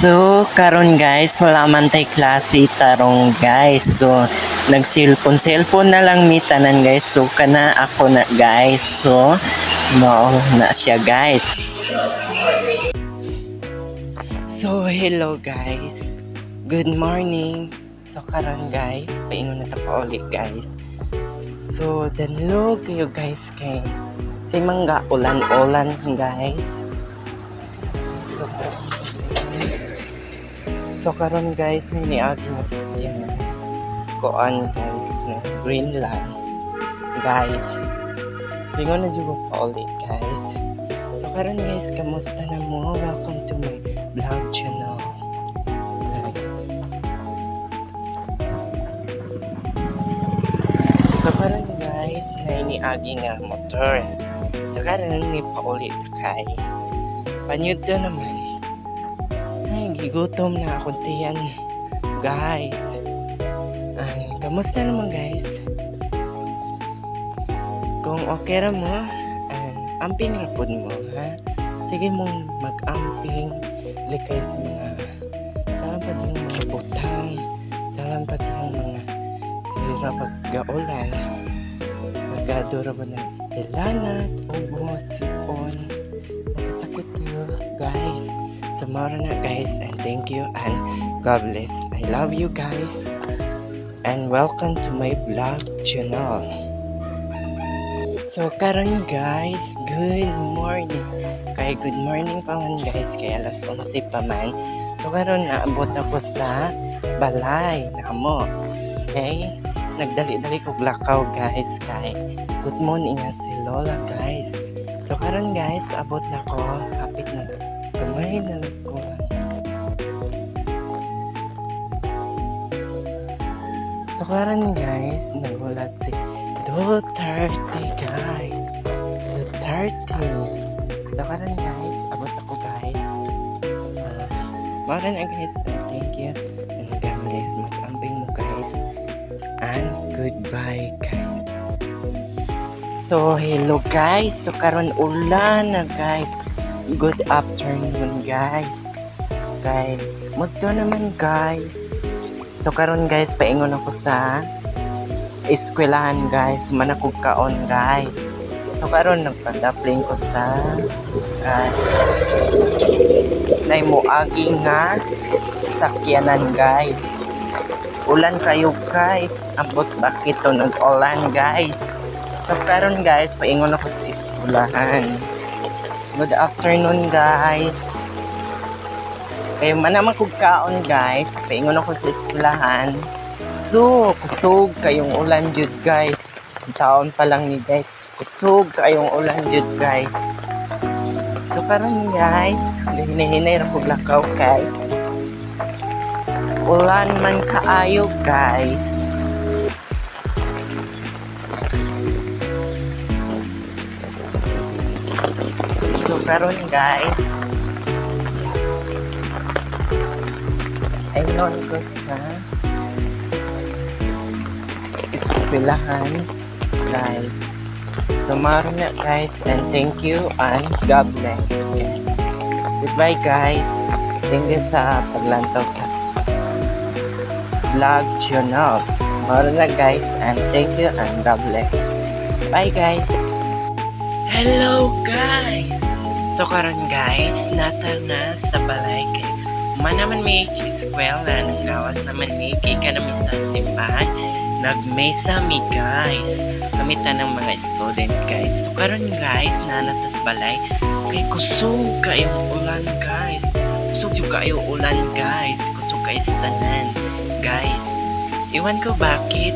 So, karon guys, wala man tay klase tarong guys. So, nag-cellphone na lang mi tanan guys. So, kana ako na guys. So, mao na siya guys. So, hello guys. Good morning. So, karon guys, paingon na ta pa ulit guys. So, danlo kayo guys kay si mangga ulan-ulan guys. So karon guys na iniagi na sa yan kuan guys na Greenland guys. Lingon na dyan pa ulit guys. So karon guys, kamusta na mo? Welcome to my vlog channel guys. So karon guys na iniagi nga motor. So karon ni pa ulit kay panyud to naman. Gigutom na akong tiyan guys. Kamusta naman guys? Kung okay ra mo, amping rapod mo ha. Sige mong mag-amping likay sa mga salamat yung mga butang, salamat yung mga sira paggaulan, nagdadura ba ng ilanat, ubo, sipon, nakasakit kayo guys. So mara na guys, and thank you and God bless. I love you guys and welcome to my vlog channel. So karon guys, good morning. Kay good morning pa man guys, kay alas 11 pa man. So karon naabot ako sa balay namo. Okay? Nagdali-dali ko lakaw guys kay good morning nga si Lola guys. So karon guys, abot na ko, hapit na kamay na lang ko. So karon guys, nagulat si Duterte guys. Duterte. So karon guys, abot ako guys. So, mara na guys, and thank you. And God bless, mag-amping mo guys. And goodbye guys. So hello guys, so karon ulan na guys. Good afternoon guys. Kay mudto naman guys. So karon guys, paingon ako sa eskwelahan guys, manakog kaon guys. So karon nagpadapling ko sa naimuagi nga sakyanan guys. Ulan kayo guys, abot bakit to nag-ulan guys. So karon guys, paingon ako sa eskwelahan. Good afternoon guys. Kaya manaman kong kaon guys, paingon ako sa eskwelahan. So, kusog kayong ulan jud guys. Saon pa lang ni guys, kusog kayong ulan jud guys. So karon guys, hinahinay ra kog lakaw kay ulan man kaayo guys. So karon guys, ayun ko sa eskwelahan guys. So maro na guys, and thank you and God bless guys. Goodbye guys. Thank you sa paglantaw sa vlog channel. Maro na guys, and thank you and God bless. Bye guys. Hello guys. So karon guys, nata na sa balay kay manaman may eskwela ng gawas naman may kay kanami sa simbahan. Nagmesa mi guys. Kamitan ng mga student guys. So karon guys, nanatas balay kay kusog kayong ulan guys. Kusog juga kayong ulan guys. Kusog kayo sa tanan guys. Iwan ko bakit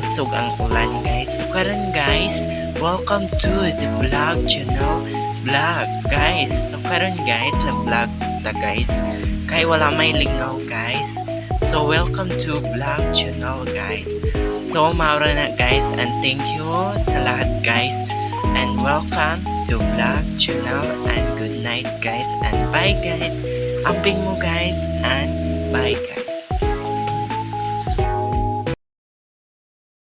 kusog ang ulan guys. So karon guys, welcome to the vlog channel vlog guys. So karon guys, nag-vlog ta guys kay wala may lingaw guys. So welcome to vlog channel guys. So maura na guys, and thank you sa lahat guys, and welcome to vlog channel, and good night guys, and bye guys. Amping mo guys, and bye guys.